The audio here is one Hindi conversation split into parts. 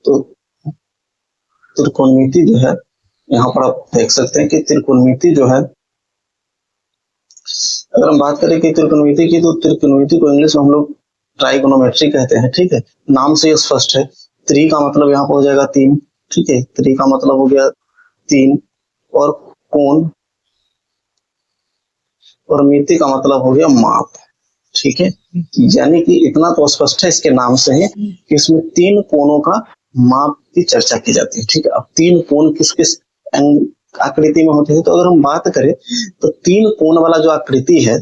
तो त्रिकोणमिति जो है, यहाँ पर आप देख सकते हैं कि त्रिकोणमिति जो है, अगर हम बात करें कि त्रिकोणमिति की, तो त्रिकोणमिति को इंग्लिश में हम लोग ट्राइगोनोमेट्री कहते हैं। ठीक है, नाम से ये स्पष्ट है। त्रि का मतलब यहाँ पर हो जाएगा 3। ठीक है, त्रि का मतलब हो गया 3, और कोण, और मिति का मतलब हो गया माप। ठीक है, यानी कि इतना तो स्पष्ट है इसके नाम से ही कि इसमें 3 कोणों का माप की चर्चा की जाती है। ठीक है, अब 3 कोण किस किस आकृति में होते हैं, तो अगर हम बात करें तो 3 कोण वाला जो आकृति है,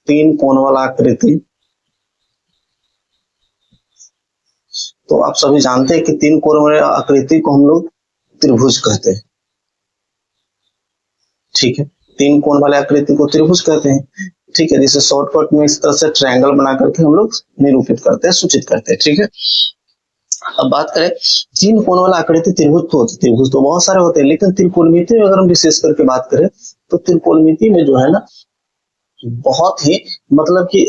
3 कोण वाला आकृति, तो आप सभी जानते हैं कि 3 कोण वाले आकृति को हम लोग त्रिभुज कहते हैं। ठीक है, 3 कोण वाले आकृति को त्रिभुज कहते हैं। ठीक है, जिसे शॉर्टकट में इस तरह से ट्रायंगल बना करके हम लोग निरूपित करते हैं, सूचित करते हैं। ठीक है, अब बात करें 3 कोण वाला आकृति त्रिभुज तो बहुत सारे होते हैं, लेकिन त्रिकोणमिति में अगर हम विशेष करके बात करें तो त्रिकोणमिति में जो है ना, बहुत ही मतलब कि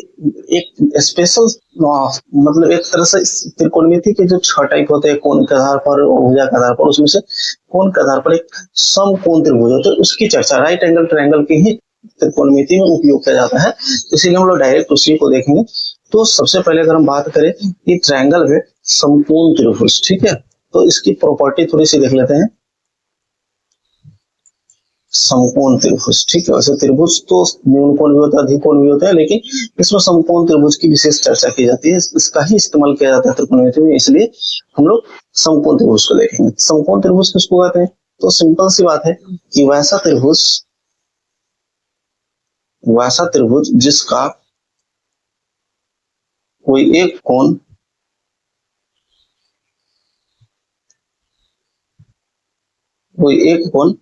एक स्पेशल, मतलब एक तरह से त्रिकोणमिति के जो 6 टाइप होते हैं कोण के आधार पर, भुजा के आधार पर, उसमें से कोण के आधार पर एक समकोण त्रिभुज होता है, उसकी चर्चा राइट एंगल ट्रायंगल की ही त्रिकोणमिति में उपयोग किया जाता है। इसीलिए हम लोग डायरेक्ट उसी को देखेंगे। तो सबसे पहले अगर हम बात करें कि ट्रायंगल है समकोण त्रिभुज। ठीक है, तो इसकी प्रॉपर्टी थोड़ी सी देख लेते हैं। समकोण त्रिभुज, ठीक है, वैसे त्रिभुज तो न्यून कोण भी होता है, अधिक कोण भी होता है, लेकिन इसमें समकोण त्रिभुज की विशेष चर्चा की जाती है, इसका ही इस्तेमाल किया जाता है त्रिकोणमिति में, इसलिए हम लोग समकोण त्रिभुज को देखेंगे। समकोण त्रिभुज किसको कहते हैं? तो सिंपल सी बात है कि वैसा त्रिभुज जिसका कोई एक कोण कोई एक कोण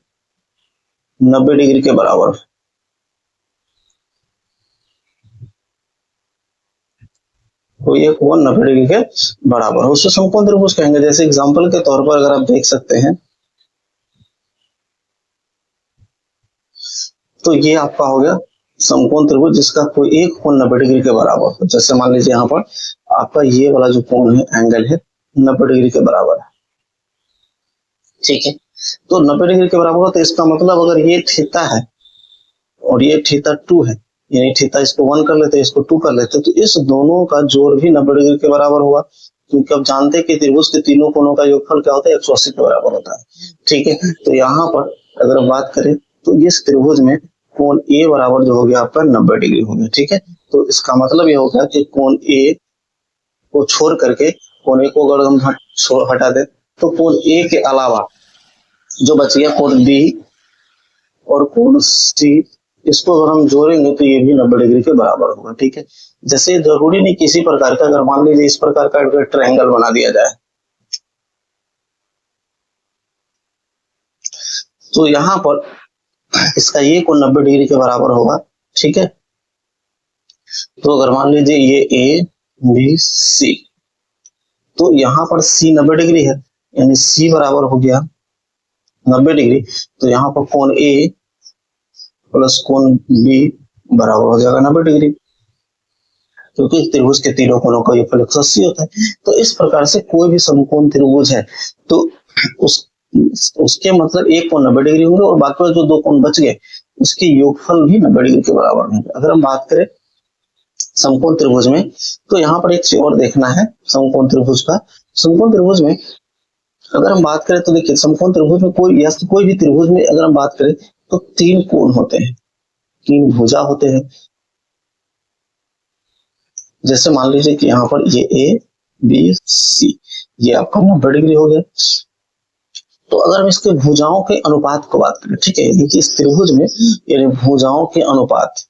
90 डिग्री के बराबर, कोई एक कोण 90 डिग्री के बराबर हो, उसे समकोण त्रिभुज कहेंगे। जैसे एग्जांपल के तौर पर अगर आप देख सकते हैं तो ये आपका हो गया समकोण त्रिभुज जिसका कोई एक कोण 90 डिग्री के बराबर हो। जैसे मान लीजिए यहाँ पर आपका ये वाला जो कोण है, एंगल है, 90 डिग्री के बराबर है। ठीक है, तो 90 डिग्री के बराबर हो, तो इसका मतलब अगर ये थीटा है और ये थीटा 2 है, यानी थीटा इसको 1 कर लेते हैं, इसको 2 कर लेते हैं, तो इस दोनों का जोड़ भी 90 डिग्री के बराबर होगा, क्योंकि अब जानते हैं कि त्रिभुज के तीनों कोणों का योगफल क्या होता है, 180 के बराबर होता है। ठीक है, तो यहाँ पर अगर हम बात करें तो इस त्रिभुज में कोण ए बराबर जो हो गया आपका 90 डिग्री हो गया। ठीक है, तो इसका मतलब ये हो गया कि कोण ए को छोड़ करके, कोण ए को अगर हम हटा दें तो कोण ए के अलावा जो बच गया कोण बी और कोण सी, इसको अगर हम जोड़ेंगे तो ये भी 90 डिग्री के बराबर होगा। ठीक है, जैसे जरूरी नहीं किसी प्रकार का, अगर मान लीजिए इस प्रकार का अगर ट्रायंगल बना दिया जाए तो यहाँ पर इसका ये कोण 90 डिग्री के बराबर होगा। ठीक है, तो अगर मान लीजिए ये ए बी सी, तो यहाँ पर सी 90 डिग्री है, यानी सी बराबर हो गया 90 डिग्री, तो यहाँ पर कोण ए प्लस कोण बी बराबर हो जाएगा 90 डिग्री, क्योंकि त्रिभुज के तीनों कोणों का योगफल 180 होता है। तो इस प्रकार से कोई भी समकोण त्रिभुज है तो उसके मतलब एक कोण 90 डिग्री होंगे और बाकी जो 2 कोण बच गए उसके योगफल भी 90 डिग्री के बराबर होंगे। अगर हम बात करें समकोण त्रिभुज में, तो यहाँ पर एक चीज और देखना है समकोण त्रिभुज का। समकोण त्रिभुज में अगर हम बात करें तो देखिए, समकोण त्रिभुज में कोई भी त्रिभुज में अगर हम बात करें तो 3 कोण होते हैं, 3 भुजा होते हैं। जैसे मान लीजिए कि यहाँ पर ये ए बी सी, ये आपका 90 डिग्री हो गया। तो अगर हम इसके भुजाओं के अनुपात को बात करें, ठीक है, देखिए इस त्रिभुज में यानी भुजाओं के अनुपात,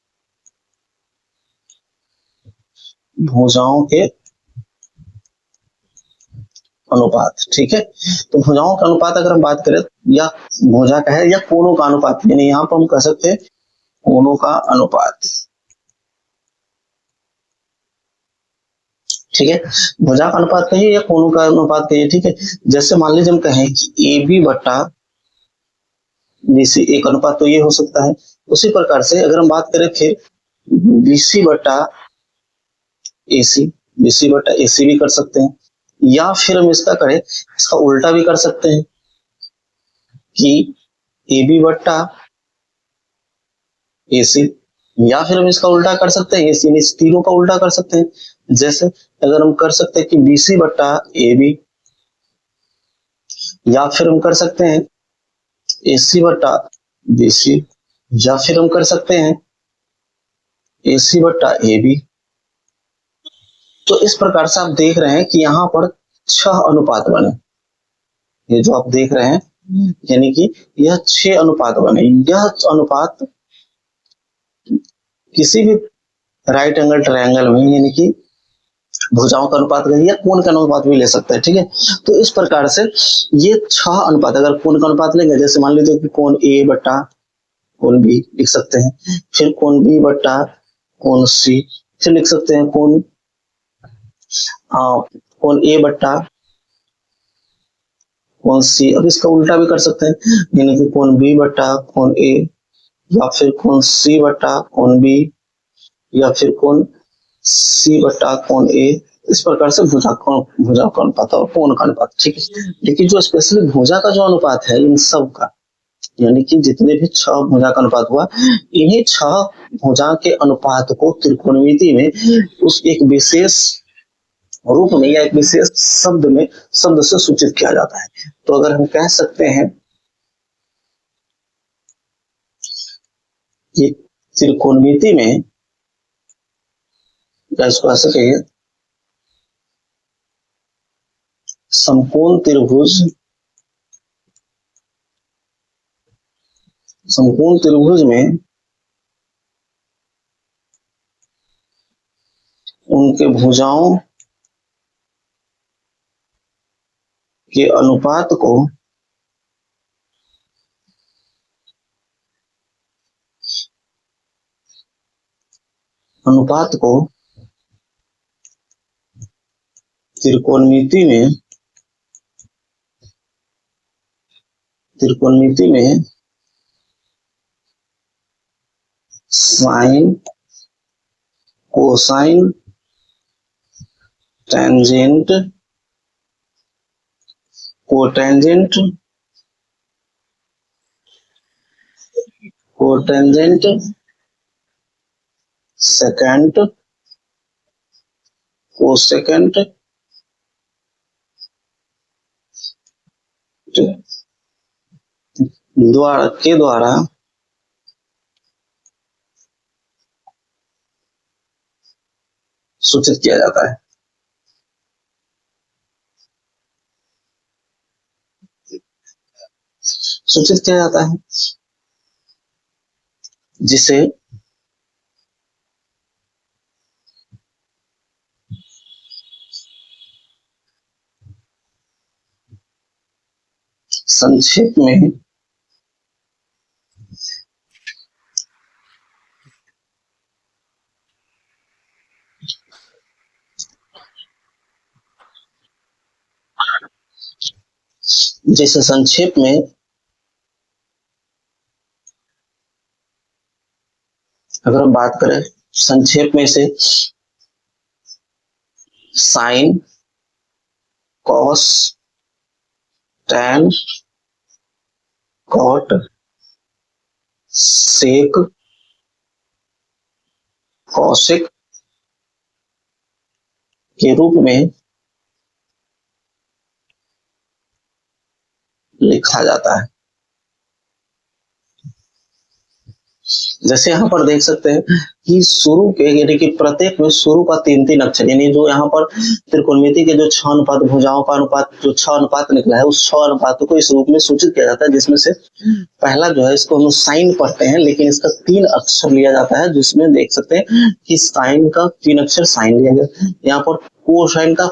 ठीक है, तो भुजाओं का अनुपात अगर हम बात करें या भुजा का है या कोणों का अनुपात, यानी यहाँ पर हम कह सकते हैं कोणों का अनुपात। ठीक है, भुजा का अनुपात कहिए या कोणों का अनुपात कहिए। ठीक है, जैसे मान लीजिए हम कहें कि ए बी बटा बी सी एक अनुपात, तो ये हो सकता है। उसी प्रकार से अगर हम बात करें फिर बी सी बटा ए सी, BC बटा AC भी कर सकते हैं, या फिर हम इसका करें, इसका उल्टा भी कर सकते हैं कि AB बटा AC, या फिर हम इसका उल्टा कर सकते हैं, इस तीनों का उल्टा कर सकते हैं। जैसे अगर हम कर सकते हैं कि BC बटा AB, या फिर हम कर सकते हैं AC बटा BC, या फिर हम कर सकते हैं AC बटा AB। तो इस प्रकार से आप देख रहे हैं कि यहाँ पर 6 अनुपात बने, ये जो आप देख रहे हैं, यानी कि यह 6 अनुपात बने। यह अनुपात किसी भी राइट एंगल ट्रायंगल में, यानी कि भुजाओं का अनुपात या कोण का अनुपात भी ले सकते हैं, ठीक है। तो इस प्रकार से ये 6 अनुपात, अगर कोण का अनुपात लेंगे, जैसे मान लीजिए कि कोण A बटा कोण B लिख सकते हैं, फिर कोण B बटा कोण C, फिर लिख सकते हैं कोण A बटा कोण C। अब इसका उल्टा भी कर सकते हैं, यानी कि कोण B बटा कोण A, या फिर कोण C बटा कोण B, या फिर कोण C बटा कोण A। इस प्रकार से भुजा का अनुपात और कोण का अनुपात, ठीक है। लेकिन जो स्पेशली भुजा का जो अनुपात है इन सब का, यानी कि जितने भी 6 भुजा का अनुपात हुआ, इन्हीं 6 भुजा के अनुपात को त्रिकोणमिति में उस एक विशेष रूप में या एक विशेष शब्द से सूचित किया जाता है। तो अगर हम कह सकते हैं कि त्रिकोणमिति में, इसको ऐसे कहिए, समकोण त्रिभुज में उनके भुजाओं के अनुपात को त्रिकोणमिति में sine, cosine, tangent, cotangent, secant, cosecant द्वारा सूचित किया जाता है। जिसे संक्षेप में अगर हम बात करें संक्षेप में से साइन, कॉस, टैन, कॉट, सेक, कौशिक के रूप में लिखा जाता है। जैसे यहाँ पर देख सकते हैं कि शुरू के, यानी कि प्रत्येक में शुरू का 3-3 अक्षर, यानी जो यहाँ पर त्रिकोणमिति के जो 6 अनुपात भुजाओं का अनुपात, जो 6 अनुपात निकला है, उस 6 अनुपातों को इस रूप में सूचित किया जाता है, जिसमें से पहला जो है, इसको हम साइन पढ़ते हैं, लेकिन इसका 3 अक्षर लिया जाता है, जिसमें देख सकते हैं कि साइन का 3 अक्षर साइन लिया गया। यहाँ पर कोसाइन का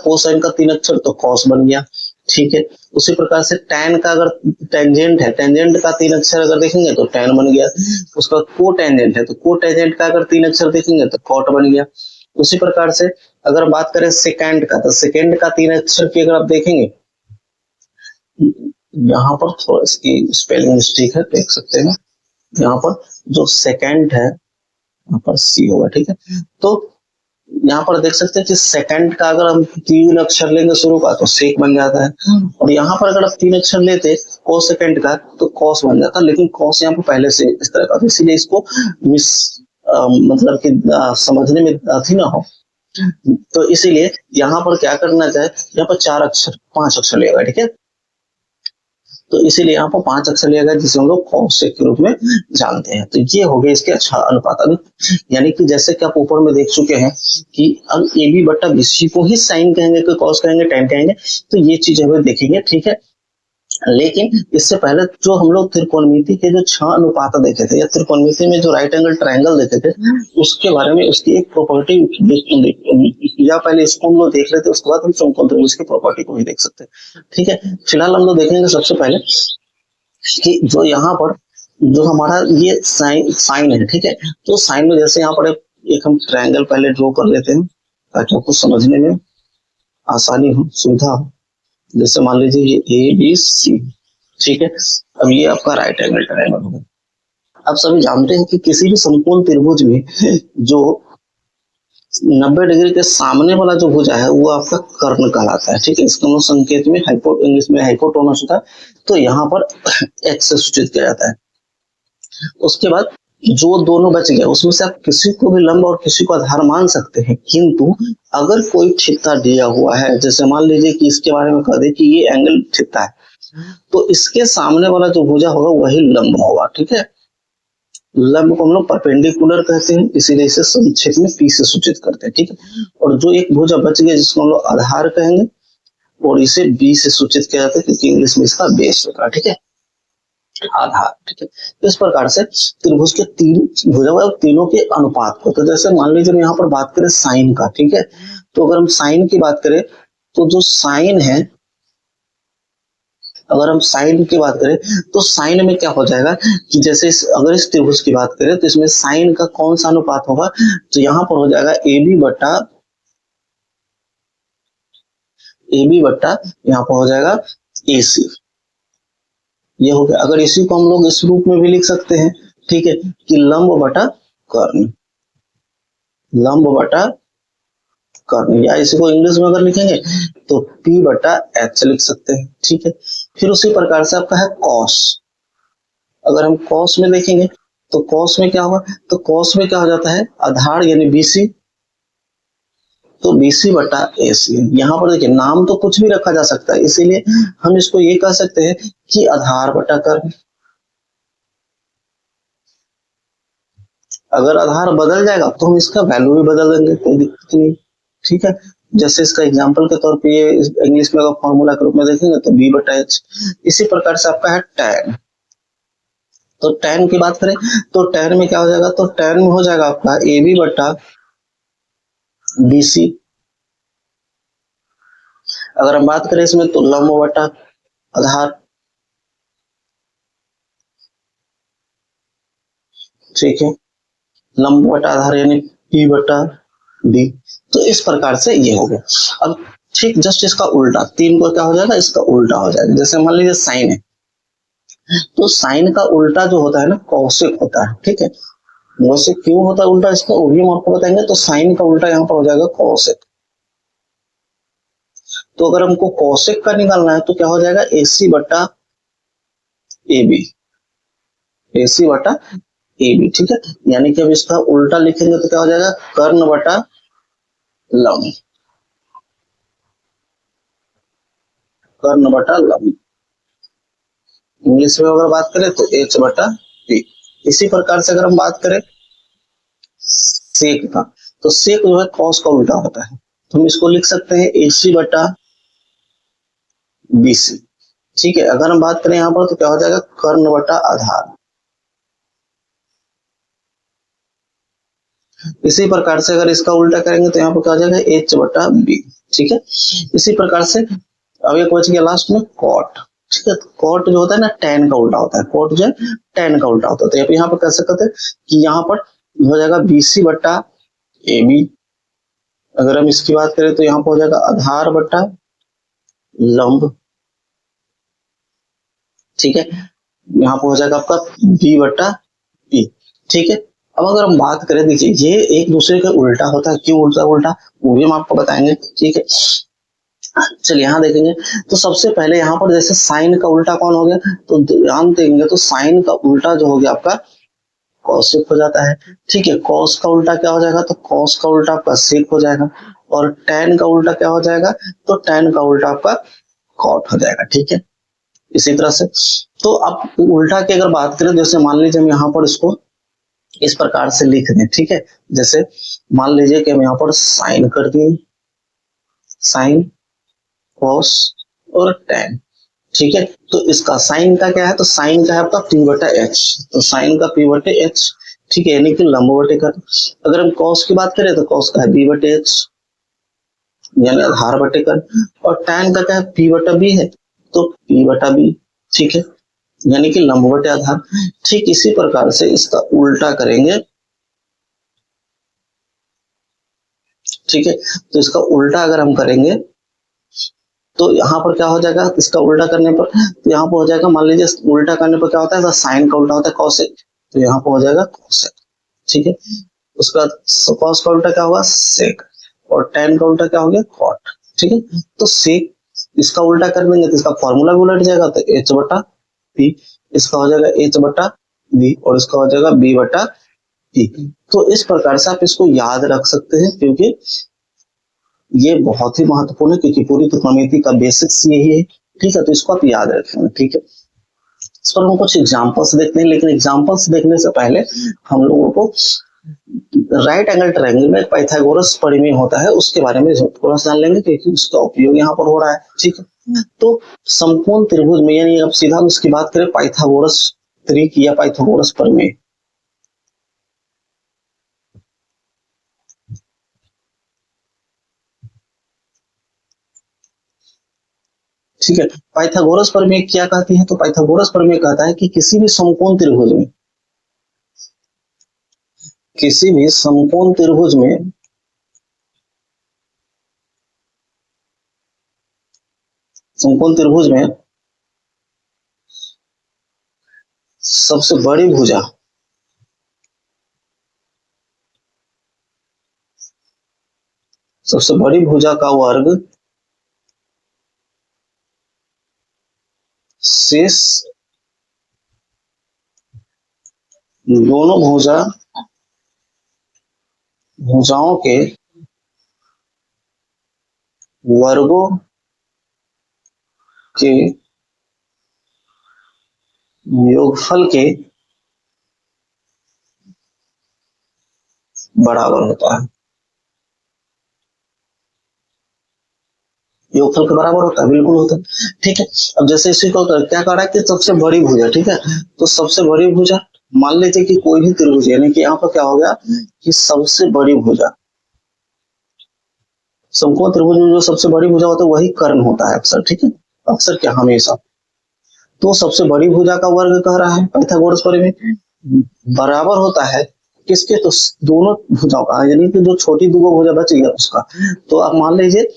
3 अक्षर तो कॉस बन गया, ठीक है। उसी प्रकार से टैन का, अगर टेंजेंट है, टेंजेंट का 3 अक्षर अगर देखेंगे तो टैन बन गया। उसका कोटेंजेंट है तो कोटेंजेंट का अगर 3 अक्षर देखेंगे तो कॉट बन गया। उसी प्रकार से अगर बात करें सेकेंड का, तो सेकेंड का 3 अक्षर की अगर आप देखेंगे, यहाँ पर थोड़ा इसकी स्पेलिंग मिस्टेक है, देख सकते हैं। यहाँ पर जो सेकेंड है, यहाँ पर सी होगा, ठीक है। तो यहाँ पर देख सकते हैं कि सेकंड का अगर हम 3 अक्षर लेंगे शुरू का तो सेक बन जाता है, और यहाँ पर अगर आप 3 अक्षर लेते कोस सेकंड का तो कॉस बन जाता, लेकिन कॉस यहाँ पर पहले से इस तरह का, इसीलिए इसको मिस मतलब कि समझने में अथी ना हो, तो इसीलिए यहाँ पर क्या करना चाहे, यहाँ पर 4 अक्षर 5 अक्षर लेगा, ठीक है, तो इसीलिए यहाँ पर 5 अक्षर लिया गया जिसे हम लोग कौशिक के रूप में जानते हैं। तो ये हो गए इसके अच्छा अनुपात। अब यानी कि जैसे कि आप ऊपर में देख चुके हैं कि अब ए बी बट्टा बीसी को ही साइन कहेंगे कि कॉस कहेंगे टेन कहेंगे, तो ये चीज हमें देखेंगे, ठीक है। लेकिन इससे पहले जो हम लोग त्रिकोणमिति के जो 6 अनुपात देखे थे या त्रिकोणमिति में जो राइट एंगल ट्रायंगल देखे थे उसके बारे में उसकी एक प्रॉपर्टी या पहले इसको हम लोग देख लेते, उसके बाद हम समकोण त्रिभुज की प्रॉपर्टी को भी देख सकते हैं, ठीक है। फिलहाल हम लोग देखेंगे सबसे पहले कि जो यहाँ पर जो हमारा ये साइन है, ठीक है, तो साइन में जैसे यहाँ पर एक हम ट्रायंगल पहले ड्रॉ कर लेते हैं ताकि आपको समझने में आसानी हो, सुविधा हो। जैसे मान लीजिए ये ए बी सी, ठीक है, अब ये आपका राइट एंगल ट्रायंगल होगा। आप सभी जानते हैं कि किसी भी समकोण त्रिभुज में जो 90 डिग्री के सामने वाला जो भुजा है वो आपका कर्ण कहलाता है, ठीक है। इसका हम संकेत में इंग्लिश में हाइपोटेनस होता है, तो यहाँ पर एक्स से सूचित किया जाता है। उसके बाद जो दोनों बच गए उसमें से आप किसी को भी लंब और किसी को आधार मान सकते हैं, किंतु अगर कोई थीटा दिया हुआ है, जैसे मान लीजिए कि इसके बारे में कह दे कि ये एंगल थीटा है, तो इसके सामने वाला जो भुजा होगा वही लंब होगा, ठीक है। लंब को हम लोग परपेंडिकुलर कहते हैं, इसीलिए इसे संक्षेप में पी से सूचित करते हैं, ठीक है। और जो एक भुजा बच गया जिसको हम लोग आधार कहेंगे और इसे बी से सूचित किया जाता है क्योंकि इंग्लिश में इसका बेस होता है, ठीक है, आधार, ठीक है। तो इस प्रकार से त्रिभुज के 3 भुजा और तीनों के अनुपात को, तो जैसे मान लीजिए हम यहाँ पर बात करें साइन का, ठीक है, तो अगर हम साइन की बात करें तो जो साइन है, अगर हम साइन की बात करें तो साइन में क्या हो जाएगा कि जैसे अगर इस त्रिभुज की बात करें तो इसमें साइन का कौन सा अनुपात होगा, तो यहाँ पर हो जाएगा ए बी बट्टा यहाँ पर हो जाएगा ए सी, ये हो गया। अगर इसी को हम लोग इस रूप में भी लिख सकते हैं, ठीक है, कि लंब बटा कर्ण, लंब बटा कर्ण, या इसी को इंग्लिश में अगर लिखेंगे तो P बटा H लिख सकते हैं, ठीक है। फिर उसी प्रकार से आपका है कॉस, अगर हम कॉस में देखेंगे तो कॉस में क्या होगा, तो कॉस में क्या हो जाता है आधार यानी BC, तो BC बटा AC। यहाँ पर देखिए नाम तो कुछ भी रखा जा सकता है, इसीलिए हम इसको ये कह सकते हैं कि आधार बटा कर्ण। अगर आधार बदल जाएगा तो हम इसका वैल्यू भी बदल देंगे, कोई दिक्कत नहीं, ठीक है। जैसे इसका एग्जांपल के तौर पे ये इंग्लिश में अगर फॉर्मूला के रूप में देखेंगे तो B बटा H। इसी प्रकार से आपका है tan, तो tan की बात करें तो tan में क्या हो जाएगा, तो tan में हो जाएगा आपका AB बटा BC। अगर हम बात करें इसमें तो लंब बटा आधार, ठीक है, लंब बटा आधार यानी P बटा B। तो इस प्रकार से ये हो गया। अब ठीक जस्ट इसका उल्टा 3 को क्या हो जाएगा, इसका उल्टा हो जाएगा। जैसे मान लीजिए साइन है, तो साइन का उल्टा जो होता है ना कौशिक होता है, ठीक है। वैसे क्यों होता है उल्टा इसका वो भी हम आपको बताएंगे। तो साइन का उल्टा यहाँ पर हो जाएगा कौशिक, तो अगर हमको कौशिक का निकालना है तो क्या हो जाएगा AC बटा AB, AC बटा AB, ठीक है। यानी कि अब इसका उल्टा लिखेंगे तो क्या हो जाएगा कर्ण बटा लंब, कर्ण बटा लंब। इंग्लिश में अगर बात करें तो H बटा P। इसी प्रकार से अगर हम बात करें सेक का, तो सेक जो है कॉस का उल्टा होता है, तो हम इसको लिख सकते हैं AC बटा BC, ठीक है। अगर हम बात करें यहाँ पर तो क्या हो जाएगा कर्ण बटा आधार। इसी प्रकार से अगर इसका उल्टा करेंगे तो यहाँ पर क्या हो जाएगा H बटा B, ठीक है। इसी प्रकार से अब एक बच गया लास्ट में कॉट, ठीक है। कॉट जो होता है ना tan का उल्टा होता है, कॉट जो है tan का उल्टा होता है। तो यहाँ पर कह सकते हैं कि यहाँ पर हो जाएगा BC बटा AB। अगर हम इसकी बात करें तो यहाँ पर हो जाएगा आधार बटा लंब, ठीक है। यहाँ पर हो जाएगा आपका B बटा P, ठीक है। अब अगर हम बात करें, देखिए ये एक दूसरे के उल्टा होता है, क्यों उल्टा उल्टा वो भी हम आपको बताएंगे, ठीक है। चलिए यहाँ देखेंगे तो सबसे पहले यहाँ पर जैसे साइन का उल्टा कौन हो गया, तो ध्यान देंगे तो साइन का उल्टा जो हो गया आपका कॉसेक हो जाता है, ठीक है। कॉस का उल्टा क्या हो जाएगा, तो कॉस का उल्टा आपका सेक हो जाएगा, और टैन का उल्टा क्या हो जाएगा, तो टैन का उल्टा आपका कॉट हो जाएगा, ठीक है। इसी तरह से तो अब उल्टा की अगर बात करें, जैसे मान लीजिए हम यहाँ पर इसको इस प्रकार से लिख दें, ठीक है। जैसे मान लीजिए कि हम यहाँ पर साइन कर दिए, साइन कॉस और टैन, ठीक है। तो इसका साइन का क्या है, तो साइन का है आपका पी बटा एच, तो साइन का पी बटे एच, ठीक है, यानी कि लंब बटे कर। अगर हम कॉस की बात करें तो कॉस का है बी बटे एच, यानी आधार बटे कर, और टैन का क्या है पी बटा बी है, तो पी बटा बी, ठीक है, यानी कि लंब बटे आधार। ठीक इसी प्रकार से इसका उल्टा करेंगे, ठीक है। तो इसका उल्टा अगर हम करेंगे तो यहाँ पर क्या हो जाएगा, इसका उल्टा करने पर तो यहाँ पर हो जाएगा, मान लीजिए उल्टा करने पर क्या होता है, साइन का उल्टा होता है कॉसेक, तो यहाँ पर हो जाएगा कॉसेक, ठीक है। उसके बाद कॉस का उल्टा क्या होगा, सेक, और टैन का उल्टा क्या हो गया, कॉट, ठीक है। तो सेक इसका उल्टा कर देंगे तो इसका फॉर्मूला भी उलट जाएगा, तो एच बटा पी, इसका हो जाएगा एच बटा बी, और इसका हो जाएगा बी बटा पी। तो इस प्रकार से आप इसको याद रख सकते हैं, क्योंकि ये बहुत ही महत्वपूर्ण है, क्योंकि पूरी त्रिकोणमिति का बेसिक्स यही है, ठीक है। तो इसको आप याद रखेंगे, ठीक है। इस पर हम कुछ एग्जांपल्स देखते हैं, लेकिन एग्जांपल्स देखने से पहले हम लोगों को राइट एंगल ट्रायंगल में पाइथागोरस परिमेय होता है, उसके बारे में थोड़ा सा जान लेंगे, क्योंकि उसका उपयोग यहाँ पर हो रहा है, ठीक है। तो समकोण त्रिभुज में, यानी अब सीधा उसकी बात करें पाइथागोरस त्रिक या पाइथागोरस परिमेय, ठीक है। पाइथागोरस प्रमेय क्या कहती है, तो पाइथागोरस प्रमेय कहता है कि किसी भी समकोण त्रिभुज में, किसी भी समकोण त्रिभुज में समकोण त्रिभुज में सबसे बड़ी भुजा सबसे बड़ी भुजा का वर्ग शेष दोनों भुजाओं के वर्गों के योगफल के बराबर होता है, योगफल के बराबर होता है, बिल्कुल होता है, ठीक है। अब जैसे इसी को क्या कह रहा है कि सबसे बड़ी भुजा, ठीक है। तो सबसे बड़ी भुजा, मान लीजिए कि कोई भी त्रिभुज, यानी कि यहाँ पर क्या हो गया कि सबसे बड़ी भुजा, समकोण त्रिभुज में जो सबसे बड़ी भुजा होता है वही कर्ण होता है अक्सर, ठीक है, अक्सर क्या, हमेशा। तो सबसे बड़ी भुजा का वर्ग कह रहा है पाइथागोरस प्रमेय बराबर होता है किसके, तो दोनों भुजाओं का, यानी कि जो छोटी दो भुजा बच गया उसका। तो आप मान लीजिए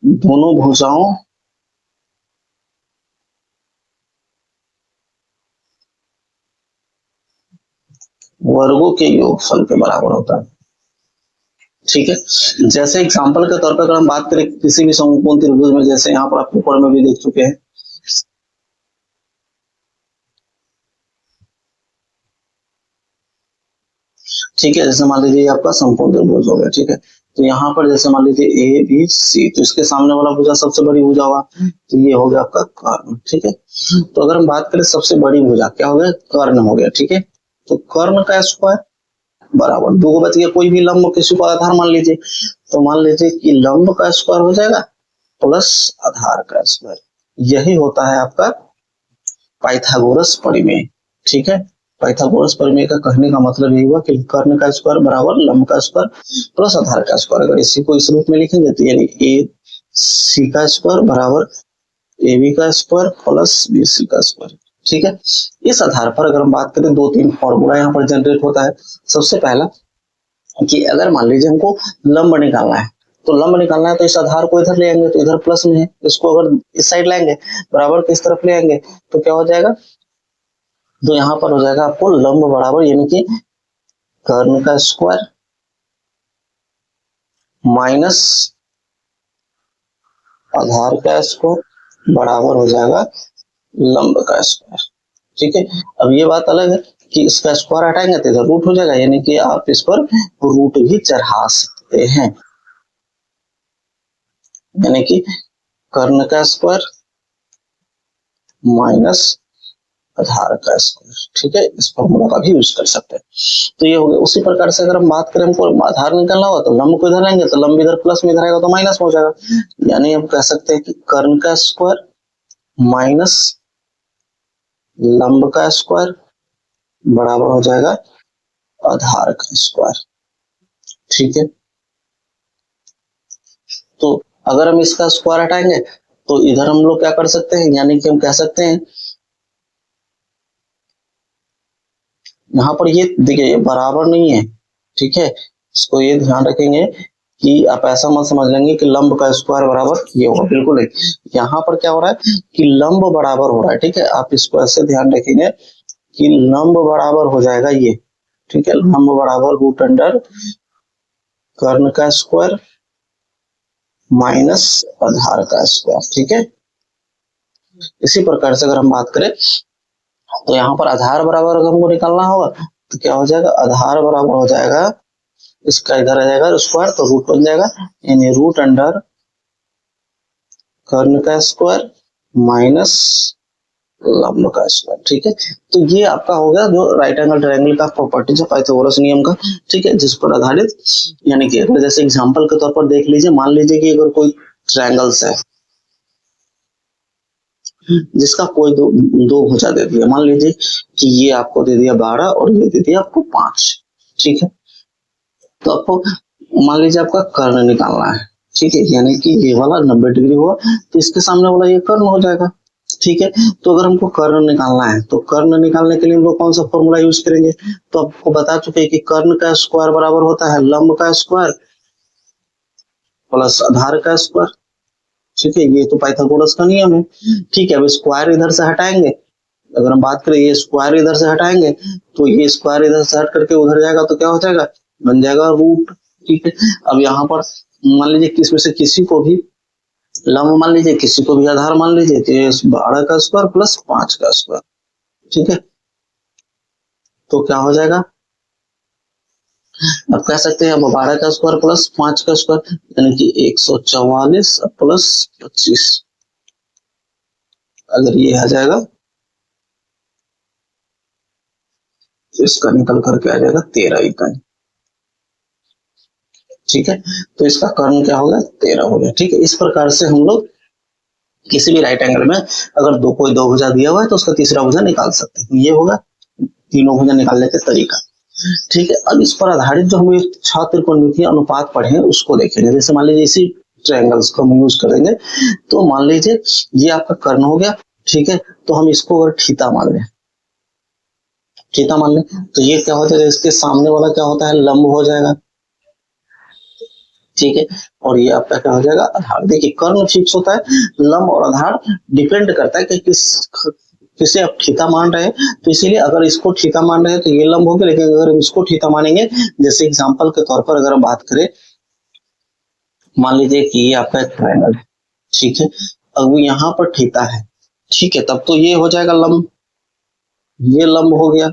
दोनों भुजाओं वर्गों के योगफल के बराबर होता है, ठीक है। जैसे एग्जांपल के तौर पर अगर हम बात करें किसी भी समकोण त्रिभुज में, जैसे यहाँ पर आप ऊपर में भी देख चुके हैं, ठीक है। जैसे मान लीजिए आपका समकोण त्रिभुज हो गया, ठीक है। तो यहाँ पर जैसे मान लीजिए ए बी सी, तो इसके सामने वाला भुजा सबसे बड़ी भुजा होगा, तो ये हो गया आपका कर्ण, ठीक है। तो अगर हम बात करें सबसे बड़ी भुजा क्या हो गया, कर्ण हो गया, ठीक है। तो कर्ण का स्क्वायर बराबर, दो बच गया, कोई भी लंब किसी को आधार मान लीजिए, तो मान लीजिए कि लंब का स्क्वायर हो जाएगा प्लस आधार का स्क्वायर, यही होता है आपका पाइथागोरस परिमेय, ठीक है। पाइथागोरस परिमेय का कहने का मतलब यही हुआ कि कर्ण का स्क्वायर बराबर लंब का स्क्वायर प्लस आधार का स्क्वायर। अगर इसी को इस रूप में लिखेंगे तो यानी ए सी का स्क्वायर बराबर ए बी का स्क्वायर प्लस बी सी का स्क्वायर, ठीक है। इस आधार पर अगर हम बात करें, दो तीन फॉर्मूला यहाँ पर जनरेट होता है। सबसे पहला कि अगर मान लीजिए हमको लंब निकालना है, तो लंब निकालना है तो इस आधार को इधर ले आएंगे तो इधर प्लस में है, इसको अगर इस साइड लाएंगे बराबर किस तरफ ले आएंगे तो क्या हो जाएगा, तो यहाँ पर हो जाएगा आपको लंब बराबर यानी कि कर्ण का स्क्वायर माइनस आधार का स्क्वायर बराबर हो जाएगा लंब का स्क्वायर। ठीक है, अब ये बात अलग है कि इसका स्क्वायर हटाएंगे तो इधर रूट हो जाएगा, यानी कि आप इस पर रूट भी चढ़ा सकते हैं, यानी कि कर्ण का स्क्वायर माइनस आधार का स्क्वायर। ठीक है, इस फॉर्मूला का भी यूज कर सकते हैं। तो ये हो गया। उसी प्रकार से अगर हम बात करें हमको आधार निकालना हो तो लंब को इधर लेंगे तो लंब इधर प्लस में इधर आएगा तो माइनस हो जाएगा, यानी हम कह सकते हैं कि कर्ण का स्क्वायर माइनस लंब का स्क्वायर बराबर हो जाएगा आधार का स्क्वायर। ठीक है, तो अगर हम इसका स्क्वायर हटाएंगे तो इधर हम लोग क्या कर सकते हैं, यानी कि हम कह सकते हैं यहाँ पर ये देखिए बराबर नहीं है। ठीक है, इसको ये ध्यान रखेंगे कि आप ऐसा मत समझ लेंगे कि लंब का स्क्वायर बराबर ये होगा, बिल्कुल नहीं। यहाँ पर क्या हो रहा है कि लंब बराबर हो रहा है। ठीक है, आप इसको ऐसे ध्यान रखेंगे कि लंब बराबर हो जाएगा ये। ठीक है, लंब बराबर रूट अंडर कर्ण का स्क्वायर माइनस आधार का स्क्वायर। ठीक है, इसी प्रकार से अगर हम बात करें तो यहाँ पर आधार बराबर अगर हमको निकालना होगा तो क्या हो जाएगा, आधार बराबर हो जाएगा इसका इधर आ जाएगा स्क्वायर तो रूट बन जाएगा, यानी रूट अंडर कर्ण का स्क्वायर माइनस लंब का स्क्वायर। ठीक है, तो ये आपका हो गया जो राइट एंगल ट्रायंगल का प्रॉपर्टीज है पाइथागोरस नियम का। ठीक है, जिस पर आधारित, यानी कि अगर जैसे एग्जांपल के तौर पर देख लीजिए, मान लीजिए कि अगर कोई ट्रायंगल्स है जिसका कोई दो भुजा दे दिया, मान लीजिए कि ये आपको दे दिया 12 और ये दे दिया आपको 5। ठीक है, तो आपको मान लीजिए आपका कर्ण निकालना है। ठीक है, यानी कि ये वाला 90 डिग्री हुआ तो इसके सामने वाला ये कर्ण हो जाएगा। ठीक है, तो अगर हमको कर्ण निकालना है तो कर्ण निकालने के लिए हम लोग कौन सा फॉर्मूला यूज करेंगे, तो आपको बता चुके हैं कि कर्ण का स्क्वायर बराबर होता है लंब का स्क्वायर प्लस आधार का स्क्वायर। ठीक है, ये तो पाइथागोरस का नियम है। ठीक है, अब स्क्वायर इधर से हटाएंगे, अगर हम बात करें ये स्क्वायर इधर से हटाएंगे तो ये स्क्वायर इधर से हट करके उधर जाएगा तो क्या हो जाएगा, बन जाएगा रूट। ठीक है, अब यहाँ पर मान लीजिए किसमें से किसी को भी लंब मान लीजिए, किसी को भी आधार मान लीजिए, तो 12 का स्क्वायर प्लस 5 का स्क्वायर। ठीक है, तो क्या हो जाएगा, अब कह सकते हैं अब 12 का स्क्वायर प्लस 5 का स्क्वायर यानी कि 144 प्लस 25, अगर ये आ जाएगा तो इसका निकल करके आ जाएगा 13 इकाई। ठीक है, तो इसका कर्ण क्या होगा, 13 हो गया। ठीक है, इस प्रकार से हम लोग किसी भी राइट एंगल में अगर कोई दो भुजा दिया हुआ है तो उसका तीसरा भुजा निकाल सकते हैं। ये होगा तीनों भुजा निकालने का तरीका। ठीक है, अब इस पर आधारित जो हम 6 त्रिकोणमितीय अनुपात पढ़े हैं उसको देखेंगे। जैसे मान लीजिए इसी ट्रायंगल्स को हम यूज करेंगे, तो मान लीजिए ये आपका कर्ण हो गया। ठीक है, तो हम इसको अगर थीटा मान लें, थीटा मान लें तो ये क्या होता है, इसके सामने वाला क्या होता है, लंब हो जाएगा। ठीक है, और ये आपका क्या हो जाएगा, आधार। देखिए कर्ण फिक्स होता है, लंब और आधार डिपेंड करता है कि किसे आप थीटा मान रहे हैं, तो इसीलिए अगर इसको थीटा मान रहे हैं तो ये लंब हो गया, लेकिन अगर हम इसको थीटा मानेंगे, जैसे एग्जांपल के तौर पर अगर हम बात करें, मान लीजिए कि ये आपका एक ट्रायंगल है। ठीक है, अब यहाँ पर थीटा है। ठीक है, तब तो ये हो जाएगा लंब, ये लंब हो गया।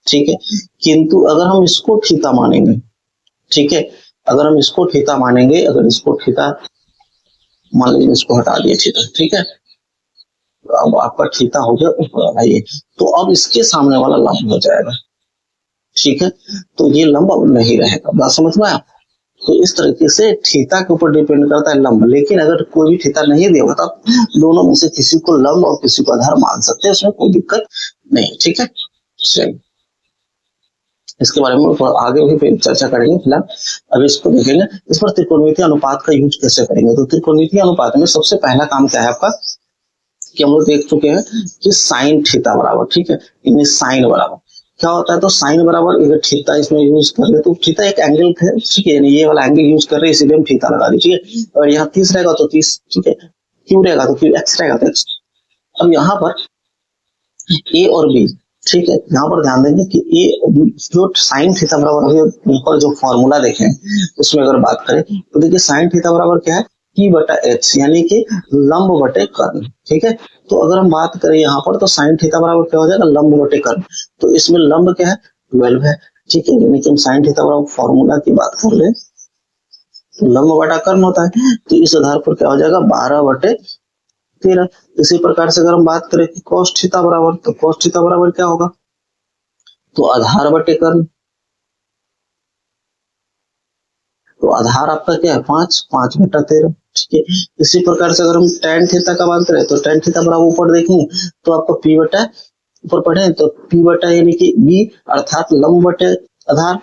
ठीक है, किंतु अगर हम इसको थीटा मानेंगे, ठीक है, अगर हम इसको थीटा मानेंगे, अगर इसको थीटा मान लीजिए, इसको हटा दिए थीटा। ठीक है, तो अब आपका थीटा हो गया ऊपर वाला ये, तो अब इसके सामने वाला लंब हो जाएगा। ठीक है, तो ये लंब अब नहीं रहेगा। बात समझ में आया? तो इस तरीके से थीटा के ऊपर डिपेंड करता है लंब, लेकिन अगर कोई भी थीटा नहीं दिया होता तो दोनों में से किसी को लंब और किसी को आधार मान सकते हैं, उसमें कोई दिक्कत नहीं। ठीक है, चलिए इसके बारे में आगे भी फिर चर्चा करेंगे। फिलहाल अभी इसको देखेंगे, इस पर त्रिकोणमितीय अनुपात का यूज कैसे करेंगे। तो त्रिकोणमितीय अनुपात में सबसे पहला काम क्या है आपका, कि हम लोग देख चुके हैं कि साइन थीटा बराबर, ठीक है, इन्हें साइन बराबर, क्या होता है, तो साइन बराबर अगर थीटा इसमें यूज कर ले तो थीटा एक एंगल है, ठीक है, यानी ये वाला एंगल यूज कर रहे हैं इसलिए हम थीटा लगा दी, ठीक है। और यहाँ 30 रहेगा तो 30, ठीक है, क्यू रहेगा तो क्यू, एक्स रहेगा तो एक्स। अब यहाँ पर ए और बी, ठीक है, यहाँ पर ध्यान देंगे कि ए जो साइन थीटा बराबर अभी ऊपर जो फॉर्मूला देखे उसमें अगर बात करें तो देखिए साइन थीटा बराबर क्या है, P बटा एच, यानी कि लंब बटे कर्ण, ठीक है। तो अगर हम बात करें यहाँ पर तो साइन थीटा बराबर क्या हो जाएगा, लंब बटे कर्ण। तो इसमें लंब क्या है, 12 है, ठीक है, यानी कि हम साइन थीटा बराबर फॉर्मूला की बात कर ले तो लंब बटा कर्ण होता है, तो इस आधार पर क्या हो जाएगा 12/13। इसी प्रकार से अगर हम बात करें कि cos थीटा बराबर, तो cos थीटा बराबर क्या होगा, तो आधार बटे कर्ण, तो आधार आपका क्या है 5/13, ठीक है। इसी प्रकार से अगर हम tan थीटा का बात करें तो tan थीटा बराबर ऊपर देखेंगे तो आपको P बटा, ऊपर पढ़े तो P बटा यानी कि B अर्थात लंब बटे आधार,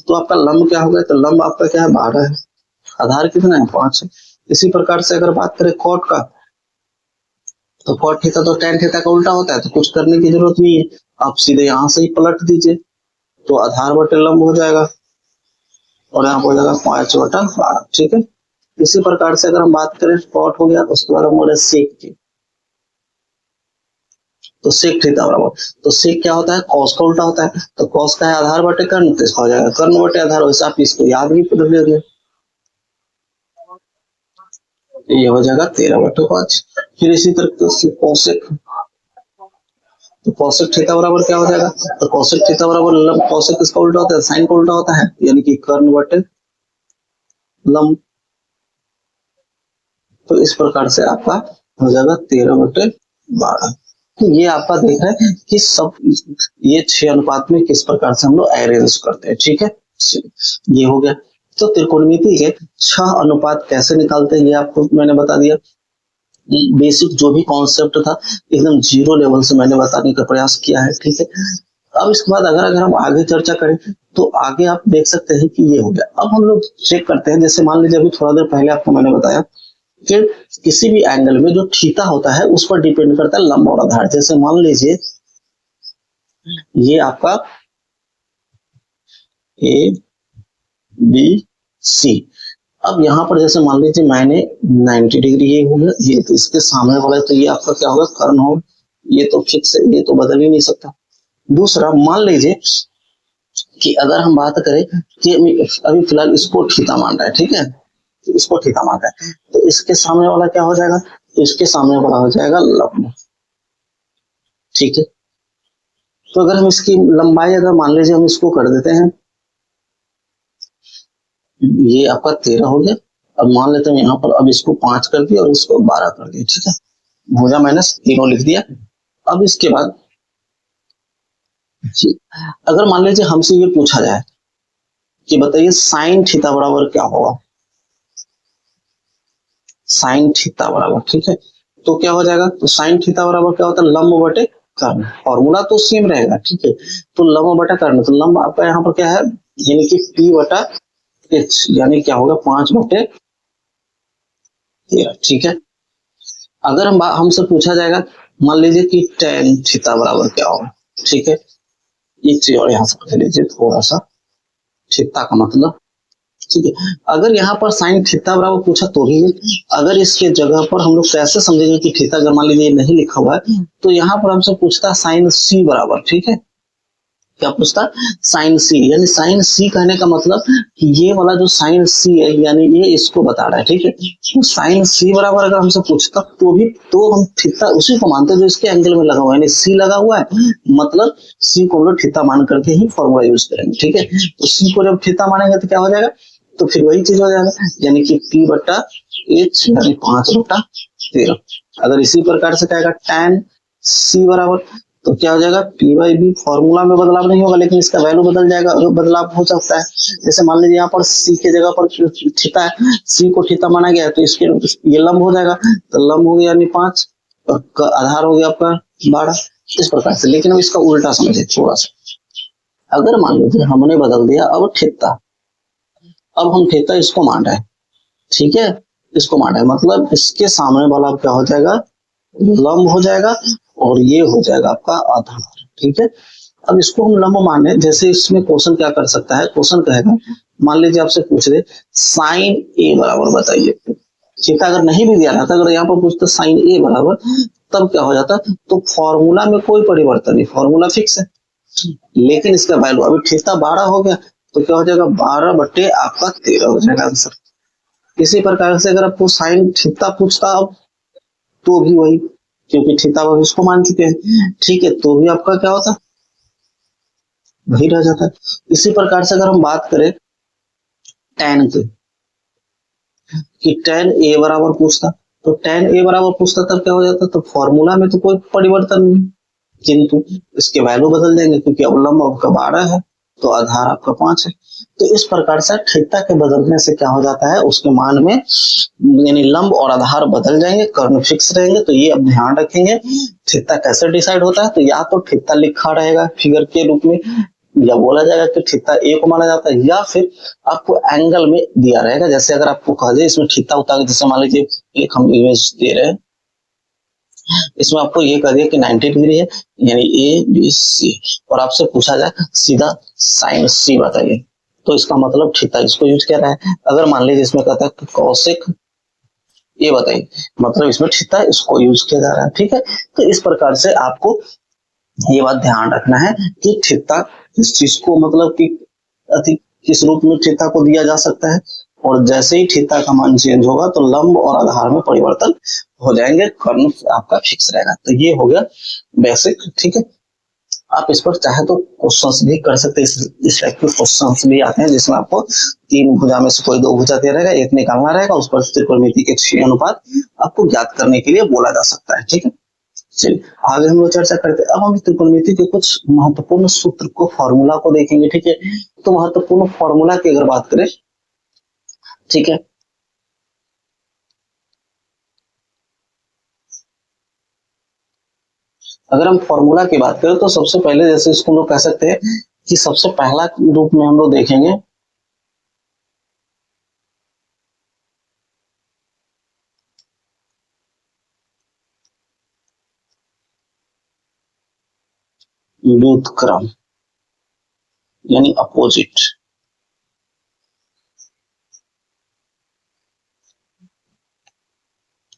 तो आपका लंब क्या होगा, तो लंब आपका क्या है 12 है, आधार कितना है 5 है। इसी प्रकार से अगर बात करें कॉट का, तो कॉट थीटा तो tan थीटा का उल्टा होता है, तो कुछ करने की जरूरत नहीं है, आप सीधे यहाँ से ही पलट दीजिए तो आधार बटे लंब हो जाएगा और यहाँ हो जाएगा 5/12, ठीक है। इसी प्रकार से अगर हम बात करें कॉट हो गया, उसके बाद हम बोले सेक की, तो सेक थीटा बराबर, तो सेक क्या होता है, कॉस का उल्टा होता है, तो कॉस का है आधार बटे कर्ण, तो इसका हो जाएगा कर्ण बटे आधार, वैसे आप इसको याद भी कर लीजिए, ये हो जाएगा 13/5। फिर इसी तरह से कौशिक, तो कौशिक थीटा बराबर क्या हो जाएगा, तो कौशिक थीटा बराबर लंब, कौशिक किसका उल्टा होता है, साइन का उल्टा होता है, यानी कि कर्ण बटे लंब। तो इस प्रकार से आपका हो जाएगा 13/12। तो ये आपका देख रहे हैं कि सब ये 6 अनुपात में किस प्रकार से हम लोग अरेंज करते हैं, ठीक है, ये हो गया। तो त्रिकोणमिति के 6 अनुपात कैसे निकालते हैं ये आपको मैंने बता दिया, बेसिक जो भी कॉन्सेप्ट था एकदम जीरो लेवल से मैंने बताने का प्रयास किया है, ठीक है। अब इसके बाद अगर हम आगे चर्चा करें तो आगे आप देख सकते हैं कि ये हो गया। अब हम लोग चेक करते हैं, जैसे मान लीजिए अभी थोड़ा देर पहले आपको मैंने बताया कि किसी भी एंगल में जो थीटा होता है उस पर डिपेंड करता है लंब और आधार। जैसे मान लीजिए ये आपका ए बी सी, अब यहाँ पर जैसे मान लीजिए मैंने 90 डिग्री ये हो गया, ये तो इसके सामने वाला है, तो ये आपका क्या होगा कर्ण होगा, ये तो फिक्स है, ये तो बदल ही नहीं सकता। दूसरा मान लीजिए कि अगर हम बात करें कि अभी फिलहाल इसको थीटा मान रहा है, ठीक है, तो इसको थीटा मान रहा है, तो इसके सामने वाला क्या हो जाएगा, तो इसके सामने वाला हो जाएगा लंब, ठीक है। तो अगर हम इसकी लंबाई अगर मान लीजिए हम इसको कर देते हैं, ये आपका 13 हो गया, अब मान लेते हैं यहाँ पर अब इसको 5 कर दिया और इसको 12 कर दिया, ठीक है, भुजा माइनस तीनों लिख दिया। अब इसके बाद अगर मान लीजिए हमसे ये पूछा जाए कि बताइए साइन थीटा बराबर क्या होगा, साइन थीटा बराबर, ठीक है, तो क्या हो जाएगा, तो साइन थीटा बराबर क्या होता है लंब बटे कर्ण, फॉर्मूला तो सेम रहेगा, ठीक है। तो लंब बटा कर्ण, तो लंब आपका यहाँ पर क्या है, यानी कि P बटा एच, यानी क्या होगा 5/13, ठीक है। अगर हमसे पूछा जाएगा मान लीजिए कि tan थीटा बराबर क्या होगा, ठीक है, एक चीज और यहाँ से पढ़ लीजिए थोड़ा सा, थीटा का मतलब, ठीक है। अगर यहाँ पर साइन थीटा बराबर पूछा तो भी, अगर इसके जगह पर हम लोग कैसे समझेंगे कि थीटा अगर मान लीजिए नहीं लिखा हुआ है तो यहाँ पर हमसे पूछता है साइन सी बराबर, ठीक है, क्या पूछता साइन सी, यानी साइन सी कहने का मतलब कि ये वाला जो साइन सी है यानी ये इसको बता रहा है, ठीक है। तो साइन सी बराबर अगर हमसे पूछता तो भी तो हम थीटा उसी को मानते जो इसके एंगल में लगा हुआ है, यानी सी लगा हुआ है मतलब सी को हम लोग थीटा मान करके ही फॉर्मूला यूज करेंगे, ठीक है। तो सी को जब थीटा मानेंगे तो क्या हो जाएगा, तो फिर वही चीज हो जाएगा, यानी कि P बटा एच यानी 5/13। अगर इसी प्रकार से कहेगा tan C बराबर, तो क्या हो जाएगा P/B, फॉर्मूला में बदलाव नहीं होगा लेकिन इसका वैल्यू बदल जाएगा, बदलाव हो सकता है। जैसे मान लीजिए यहाँ पर C के जगह पर थीटा है, C को थीटा माना गया है तो इसके ये लंब हो जाएगा, तो लंब हो गया यानी 5 और आधार हो गया आपका 12, इस प्रकार से। लेकिन अब इसका उल्टा समझे थोड़ा सा, अगर मान लीजिए हमने बदल दिया अब थीटा, अब हम थीटा इसको मान रहे हैं, ठीक है, इसको मान रहे हैं, मतलब इसके सामने वाला क्या हो जाएगा लंब हो जाएगा और ये हो जाएगा आपका आधार। ठीक है, अब इसको हम लंब माने, जैसे इसमें क्वेश्चन क्या कर सकता है, क्वेश्चन कहेगा मान लीजिए आपसे पूछ दे साइन ए बराबर बताइए, थीटा अगर नहीं भी दिया रहता, अगर यहाँ पर पूछते साइन ए बराबर, तब क्या हो जाता, तो फॉर्मूला में कोई परिवर्तन नहीं, फॉर्मूला फिक्स है, लेकिन इसका वैल्यू अभी थीटा 12 हो गया तो क्या हो जाएगा 12 बटे आपका 13 हो जाएगा आंसर। इसी प्रकार से अगर आपको साइन थीटा पूछता अब तो भी वही, क्योंकि थीटा अब इसको मान चुके हैं, ठीक है, तो भी आपका क्या होता वही रह जाता है। इसी प्रकार से अगर हम बात करें tan की, कि tan a बराबर पूछता, तो tan a बराबर पूछता तब क्या हो जाता, तो फॉर्मूला में तो कोई परिवर्तन नहीं, किंतु इसके वैल्यू बदल देंगे, क्योंकि अवलंब आपका 12 है तो आधार आपका 5 है। तो इस प्रकार से थीटा के बदलने से क्या हो जाता है, उसके मान में यानी लंब और आधार बदल जाएंगे, कर्ण फिक्स रहेंगे। तो ये अब ध्यान रखेंगे थीटा कैसे डिसाइड होता है, तो या तो थीटा लिखा रहेगा फिगर के रूप में, या बोला जाएगा कि थीटा ए को माना जाता है, या फिर आपको एंगल में दिया रहेगा। जैसे अगर आपको कहा जाए इसमें थीटा उतार, जैसे मान लीजिए एक हम इमेज दे रहे हैं, इसमें आपको ये कह दिया कि 90 डिग्री है, यानी ए बी सी, और आपसे पूछा जाए सीधा साइन सी बताइए, तो इसका मतलब थीटा इसको यूज किया रहा है। अगर मान लीजिए इसमें कहता है कौशिक ये बताइए, मतलब इसमें थीटा इसको यूज किया जा रहा है। ठीक है, तो इस प्रकार से आपको ये बात ध्यान रखना है कि थीटा इस चीज को मतलब कि किस रूप में थीटा को दिया जा सकता है, और जैसे ही थीटा का मान चेंज होगा तो लंब और आधार में परिवर्तन हो जाएंगे, कर्ण आपका फिक्स रहेगा। तो ये हो गया बेसिक। ठीक है, आप इस पर चाहे तो क्वेश्चंस भी कर सकते हैं, इस टाइप के क्वेश्चंस भी आते हैं जिसमें आपको 3 भुजा में से कोई 2 भुजा दे रहेगा, एक निकालना रहेगा, उस पर त्रिकोणमिति के 6 अनुपात आपको ज्ञात करने के लिए बोला जा सकता है। ठीक है, चलिए आगे हम लोग चर्चा करते हैं। अब हम त्रिकोणमिति के कुछ महत्वपूर्ण सूत्र को, फॉर्मूला को देखेंगे। ठीक है, तो महत्वपूर्ण फॉर्मूला की अगर बात करें, ठीक है, अगर हम फॉर्मूला की बात करें तो सबसे पहले जैसे इसको हम लोग कह सकते हैं कि सबसे पहला रूप में हम लोग देखेंगे व्युत्क्रम यानी अपोजिट।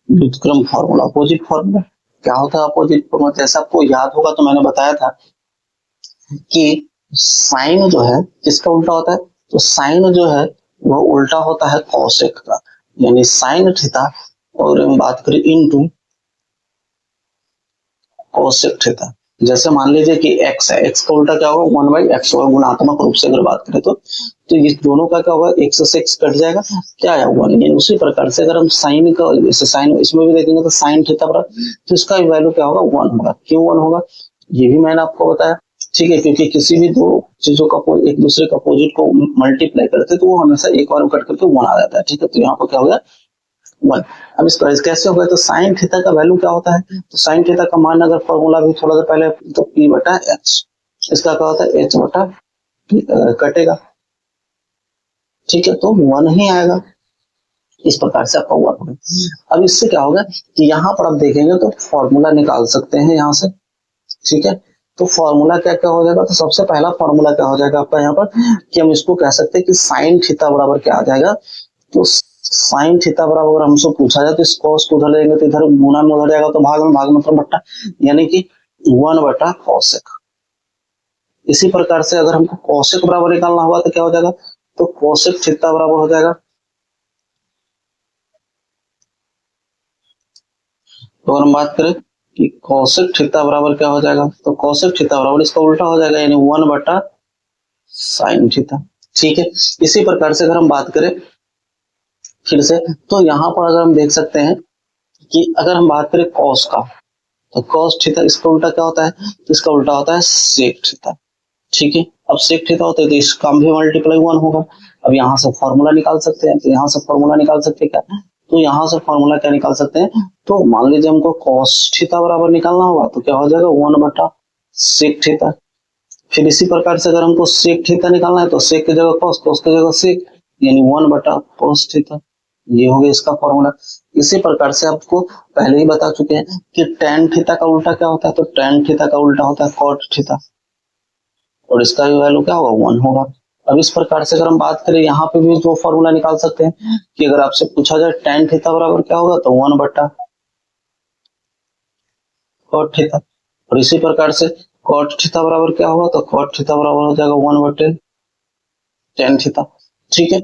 व्युत्क्रम फॉर्मूला, अपोजिट फॉर्मूला क्या होता है? अपोजिट फॉर्मूला जैसा आपको याद होगा तो मैंने बताया था कि साइन जो है किसका उल्टा होता है, तो साइन जो है वो उल्टा होता है कॉसेक का, यानी साइन थीटा, और हम बात करें इनटू कॉसेक थीटा। जैसे मान लीजिए कि x है, x का उल्टा क्या होगा 1/x होगा, गुणात्मक रूप से अगर बात करें तो ये दोनों का क्या होगा, x से x कट जाएगा, क्या आया 1। यानी उसी प्रकार से अगर हम साइन का, जैसे साइन इसमें भी देखेंगे तो साइन थीटा बराबर, तो इसका वैल्यू क्या होगा 1 होगा। क्यों 1 होगा ये भी मैंने आपको बताया। ठीक है, क्योंकि किसी भी दो चीजों का एक दूसरे का अपोजिट को मल्टीप्लाई करते तो वो हमेशा एक बार कट करके 1 आ जाता है। ठीक है, तो यहाँ पर क्या होगा 1। अब इसका कैसे होगा, तो साइन थीटा का वैल्यू क्या होता है, तो साइन थीटा का मान अगर फॉर्मूला भी थोड़ा सा पहले, तो p बटा h, इसका क्या होता है h बटा p कटेगा। ठीक है, तो 1 ही आएगा, इस प्रकार से आपका 1 होगा। अब इससे क्या होगा कि यहाँ पर आप देखेंगे तो फॉर्मूला निकाल सकते हैं यहाँ से। ठीक है, तो फॉर्मूला क्या क्या हो जाएगा, तो सबसे पहला फॉर्मूला क्या हो जाएगा आपका यहाँ पर, कि हम इसको कह सकते हैं कि साइन थीटा बराबर क्या आ जाएगा, तो साइन थीटा बराबर अगर हमसे पूछा जाए तो इस कॉस को उधर लेंगे तो इधर गुना में उधर जाएगा, तो भाग में, भाग मतलब बट्टा, यानी कि 1 बटा कॉसेक। इसी प्रकार से अगर हमको कॉसेक बराबर निकालना हुआ तो क्या हो जाएगा, तो कॉसेक थीटा बराबर हो जाएगा, तो अगर हम बात करें कि कॉसेक थीटा बराबर क्या हो जाएगा, तो कॉसेक थीटा बराबर इसका उल्टा हो जाएगा, यानी 1 बटा साइन थीटा। ठीक है, इसी प्रकार से अगर हम बात करें फिर से, तो यहाँ पर अगर हम देख सकते हैं कि अगर हम बात करें कॉस का, तो कॉस थीटा इसका उल्टा क्या होता है, तो इसका उल्टा होता है सेक थीटा। ठीक है, अब सेक थीटा होता है तो इसका भी मल्टीप्लाई 1 होगा। अब यहाँ से फॉर्मूला निकाल सकते हैं, तो यहाँ से फॉर्मूला निकाल सकते हैं क्या, तो यहाँ से फॉर्मूला क्या निकाल सकते हैं, तो मान लीजिए हमको कॉस थीटा बराबर निकालना होगा तो क्या हो जाएगा 1 बटा सेक थीटा। फिर इसी प्रकार से अगर हमको सेक थीटा निकालना है तो सेक की जगह कॉस, कॉस की जगह सेक, यानी 1 बटा कॉस थीटा। ये हो गया इसका फॉर्मूला। इसी प्रकार से आपको पहले ही बता चुके हैं कि tan थीटा का उल्टा क्या होता है, तो tan थीटा का उल्टा होता है cot थीटा, और इसका भी वैल्यू क्या होगा 1 होगा। अब इस प्रकार से अगर हम बात करें यहाँ पे भी जो फॉर्मूला निकाल सकते हैं कि अगर आपसे पूछा जाए tan थीटा बराबर क्या होगा, तो 1 बटा cot थीटा, और इसी प्रकार से cot थीटा बराबर क्या होगा, तो cot थीटा बराबर हो जाएगा 1 बटे tan थीटा। ठीक है,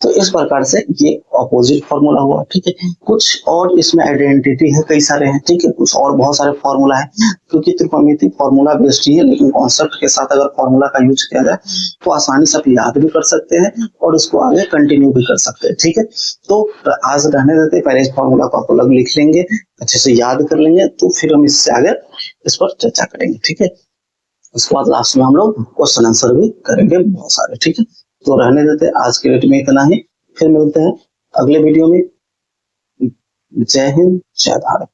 तो इस प्रकार से ये ऑपोजिट फॉर्मूला हुआ। ठीक है, कुछ और इसमें आइडेंटिटी है, कई सारे हैं। ठीक है, कुछ और बहुत सारे फॉर्मूला है, क्योंकि त्रिकोणमिति फॉर्मूला बेस्ड ही है, लेकिन कॉन्सेप्ट के साथ अगर फॉर्मूला का यूज किया जाए तो आसानी से आप याद भी कर सकते हैं और इसको आगे कंटिन्यू भी कर सकते हैं। ठीक है, तो आज रहने देते, पहले इस फॉर्मूला को आप अलग लिख लेंगे, अच्छे से याद कर लेंगे, तो फिर हम इससे आगे इस पर चर्चा करेंगे। ठीक है, उसके बाद लास्ट में हम लोग क्वेश्चन आंसर भी करेंगे बहुत सारे। ठीक है, तो रहने देते, आज के डेट में इतना ही, फिर मिलते हैं अगले वीडियो में। जय हिंद, जय भारत।